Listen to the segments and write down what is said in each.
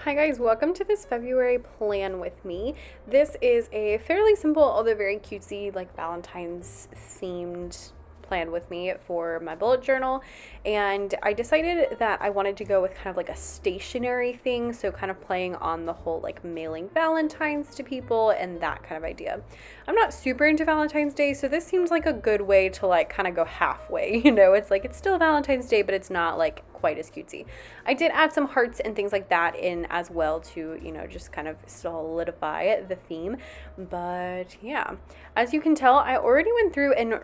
Hi guys, welcome to this February plan with me. This is a fairly simple, although very cutesy, like Valentine's themed plan with me for my bullet journal. And I decided that I wanted to go with kind of like a stationary thing, so kind of playing on the whole like mailing Valentines to people and that kind of idea. I'm not super into Valentine's Day, so this seems like a good way to like kind of go halfway. It's like it's still Valentine's Day, but it's not like quite as cutesy. I did add some hearts and things like that in as well to, just kind of solidify the theme. But yeah, as you can tell, I already went through and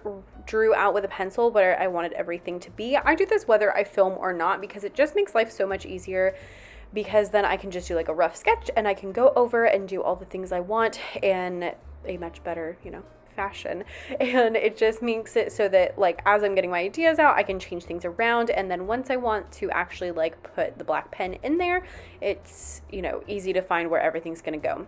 drew out with a pencil where I wanted everything to be. I do this whether I film or not because it just makes life so much easier, because then I can just do like a rough sketch and I can go over and do all the things I want in a much better, fashion. And it just makes it so that like as I'm getting my ideas out, I can change things around, and then once I want to actually like put the black pen in there, it's easy to find where everything's going to go.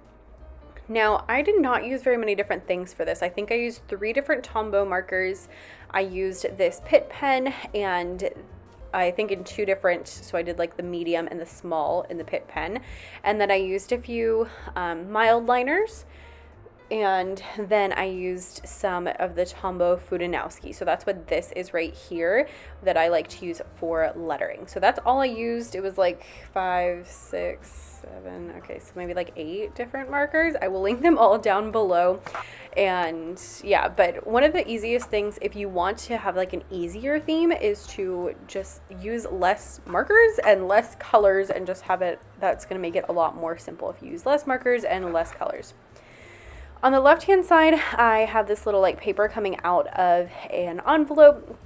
Now, I did not use very many different things for this. I think I used 3 different Tombow markers. I used this Pitt pen, and I think in 2 different, so I did like the medium and the small in the Pitt pen. And then I used a few mild liners, and then I used some of the Tombow Fudanowski. So that's what this is right here that I like to use for lettering. So that's all I used. It was like 5, 6, 7, okay, so maybe like 8 different markers. I will link them all down below. And yeah, but one of the easiest things if you want to have like an easier theme is to just use less markers and less colors, and just have it, that's going to make it a lot more simple if you use less markers and less colors. On the left-hand side, I have this little like paper coming out of an envelope,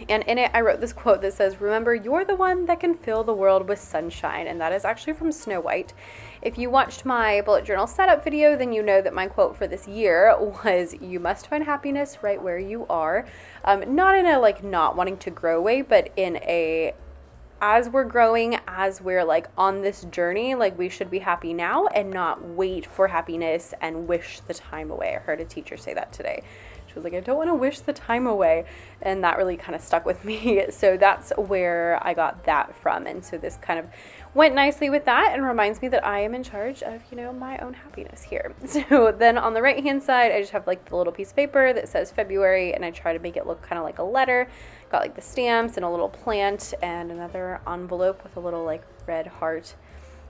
and in it I wrote this quote that says, "Remember, you're the one that can fill the world with sunshine," and that is actually from Snow White. If you watched my bullet journal setup video, then you know that my quote for this year was, "You must find happiness right where you are." Not in a like not wanting to grow way, but in a as we're growing, as we're like on this journey, like we should be happy now and not wait for happiness and wish the time away. I heard a teacher say that today. She was like, "I don't want to wish the time away." And that really kind of stuck with me. So that's where I got that from. And so this kind of went nicely with that and reminds me that I am in charge of, my own happiness here. So then on the right hand side, I just have like the little piece of paper that says February, and I try to make it look kind of like a letter. Got like the stamps and a little plant and another envelope with a little like red heart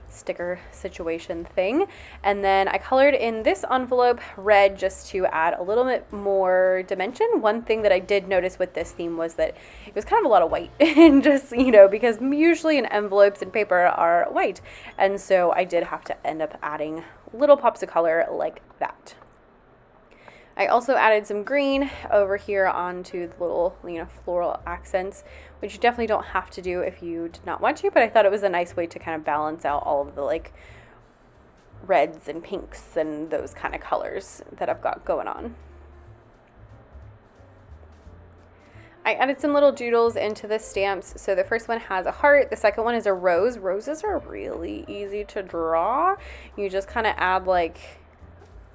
sticker situation thing. And then I colored in this envelope red just to add a little bit more dimension. One thing that I did notice with this theme was that it was kind of a lot of white and just, because usually in envelopes and paper are white. And so I did have to end up adding little pops of color like that. I also added some green over here onto the little, floral accents, which you definitely don't have to do if you did not want to, but I thought it was a nice way to kind of balance out all of the like reds and pinks and those kind of colors that I've got going on. I added some little doodles into the stamps. So the first one has a heart. The second one is a rose. Roses are really easy to draw. You just kind of add like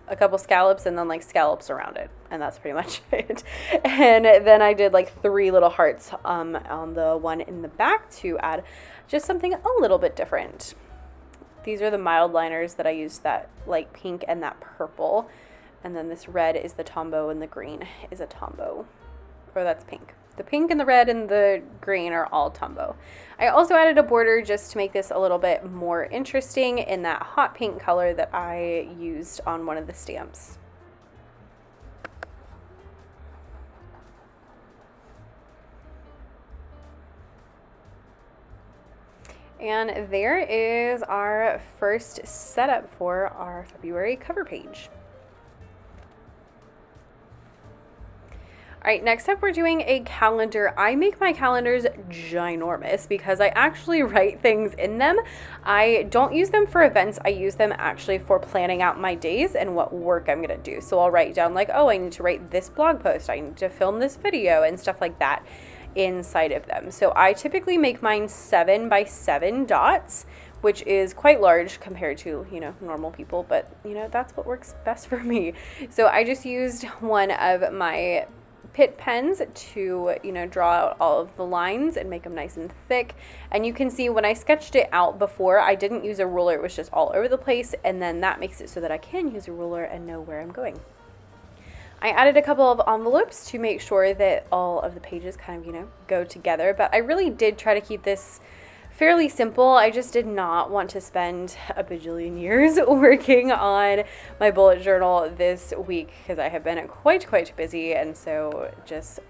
a couple scallops and then like scallops around it, and that's pretty much it. And then I did like 3 little hearts on the one in the back to add just something a little bit different. These are the mild liners that I used, that light pink and that purple, and then this red is the Tombow and the green is a Tombow, or that's pink. The pink and the red and the green are all Tombow. I also added a border just to make this a little bit more interesting in that hot pink color that I used on one of the stamps. And there is our first setup for our February cover page. All right, next up we're doing a calendar. I make my calendars ginormous because I actually write things in them. I don't use them for events. I use them actually for planning out my days and what work I'm gonna do. So I'll write down like, oh, I need to write this blog post, I need to film this video and stuff like that inside of them. So I typically make mine 7 by 7 dots, which is quite large compared to, normal people, but that's what works best for me. So I just used one of my Pitt pens to, draw out all of the lines and make them nice and thick. And you can see when I sketched it out before, I didn't use a ruler. It was just all over the place. And then that makes it so that I can use a ruler and know where I'm going. I added a couple of envelopes to make sure that all of the pages kind of, go together. But I really did try to keep this fairly simple. I just did not want to spend a bajillion years working on my bullet journal this week because I have been quite busy, and so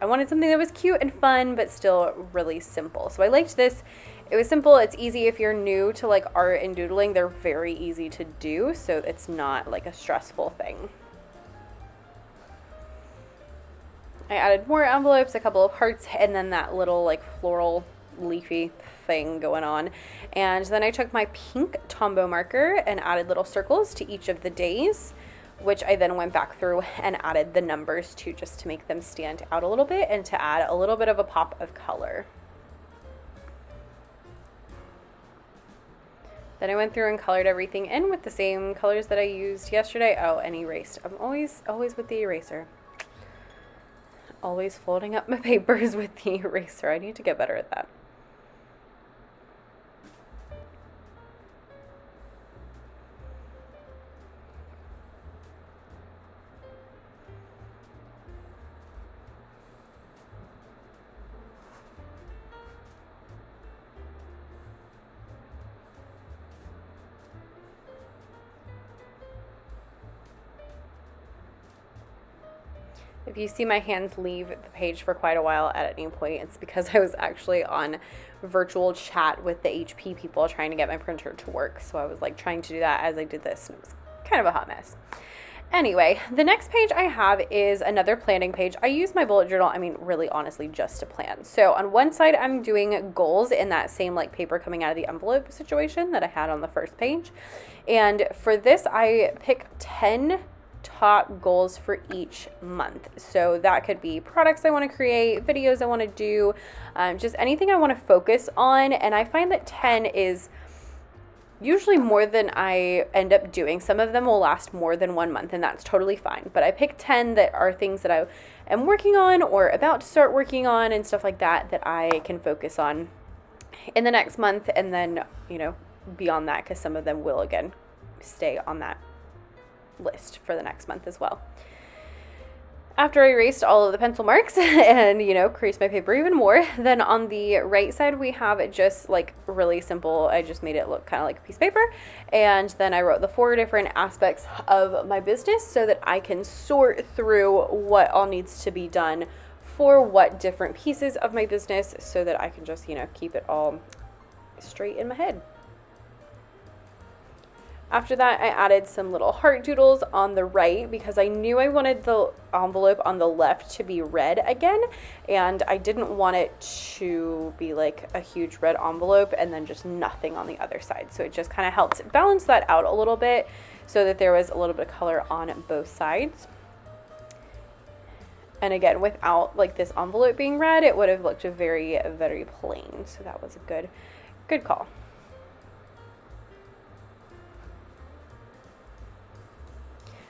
I wanted something that was cute and fun but still really simple. So I liked this. It was simple. It's easy if you're new to like art and doodling. They're very easy to do, so it's not like a stressful thing. I added more envelopes, a couple of hearts, and then that little like floral leafy thing going on. And then I took my pink Tombow marker and added little circles to each of the days, which I then went back through and added the numbers to, just to make them stand out a little bit and to add a little bit of a pop of color. Then I went through and colored everything in with the same colors that I used yesterday. Oh, and erased. I'm always with the eraser. Always folding up my papers with the eraser. I need to get better at that. If you see my hands leave the page for quite a while at any point, it's because I was actually on virtual chat with the HP people trying to get my printer to work. So I was like trying to do that as I did this, and it was kind of a hot mess. Anyway, the next page I have is another planning page. I use my bullet journal, really honestly, just to plan. So on one side, I'm doing goals in that same like paper coming out of the envelope situation that I had on the first page. And for this, I pick 10 top goals for each month. So that could be products I want to create, videos I want to do, just anything I want to focus on. And I find that 10 is usually more than I end up doing. Some of them will last more than 1 month, and that's totally fine. But I pick 10 that are things that I am working on or about to start working on and stuff like that that I can focus on in the next month, and then, beyond that, because some of them will again stay on that list for the next month as well. After I erased all of the pencil marks and, creased my paper even more, then on the right side we have just like really simple, I just made it look kind of like a piece of paper, and then I wrote the 4 different aspects of my business so that I can sort through what all needs to be done for what different pieces of my business so that I can just, keep it all straight in my head. After that, I added some little heart doodles on the right because I knew I wanted the envelope on the left to be red again, and I didn't want it to be like a huge red envelope and then just nothing on the other side. So it just kind of helped balance that out a little bit so that there was a little bit of color on both sides. And again, without like this envelope being red, it would have looked very, very plain. So that was a good call.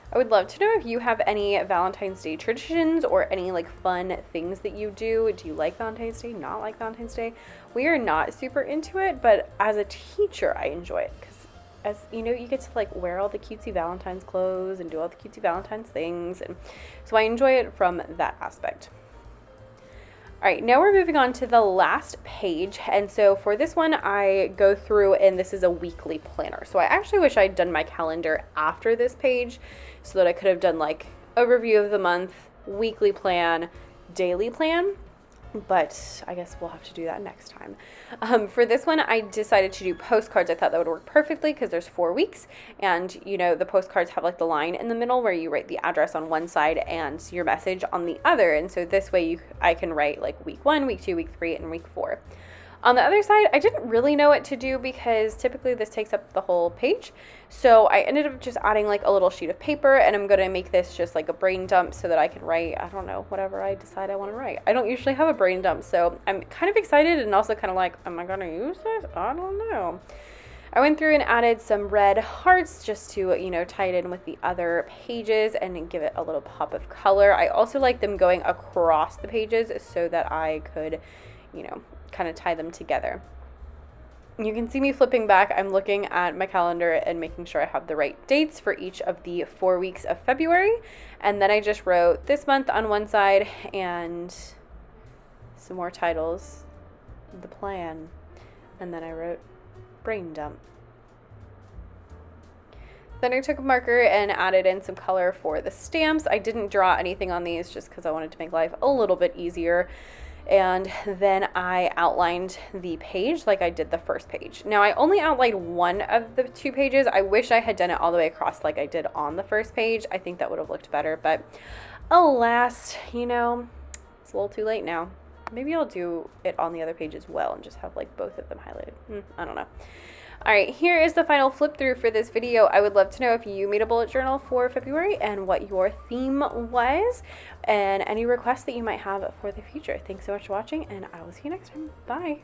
I would love to know if you have any Valentine's Day traditions or any like fun things that you do. Do you like Valentine's Day? Not like Valentine's Day? We are not super into it, but as a teacher, I enjoy it because, as you get to like wear all the cutesy Valentine's clothes and do all the cutesy Valentine's things, and so I enjoy it from that aspect. All right, now we're moving on to the last page. And so for this one, I go through, and this is a weekly planner. So I actually wish I'd done my calendar after this page so that I could have done like overview of the month, weekly plan, daily plan. But I guess we'll have to do that next time. For this one, I decided to do postcards. I thought that would work perfectly because there's 4 weeks. And, the postcards have like the line in the middle where you write the address on one side and your message on the other. And so this way I can write like week 1, week 2, week 3, and week 4. On the other side, I didn't really know what to do because typically this takes up the whole page. So I ended up just adding like a little sheet of paper, and I'm going to make this just like a brain dump so that I can write, I don't know, whatever I decide I want to write. I don't usually have a brain dump, so I'm kind of excited and also kind of like, am I going to use this? I don't know. I went through and added some red hearts just to, you know, tie it in with the other pages and give it a little pop of color. I also like them going across the pages so that I could, you know, kind of tie them together. You can see me flipping back. I'm looking at my calendar and making sure I have the right dates for each of the 4 weeks of February. And then I just wrote this month on one side and some more titles, the plan, and then I wrote brain dump. Then I took a marker and added in some color for the stamps. I didn't draw anything on these just because I wanted to make life a little bit easier. And then I outlined the page like I did the first page. Now I only outlined one of the 2 pages. I wish I had done it all the way across like I did on the first page. I think that would have looked better, but alas, you know, it's a little too late now. Maybe I'll do it on the other page as well and just have like both of them highlighted. I don't know. All right, here is the final flip through for this video. I would love to know if you made a bullet journal for February and what your theme was and any requests that you might have for the future. Thanks so much for watching, and I will see you next time. Bye.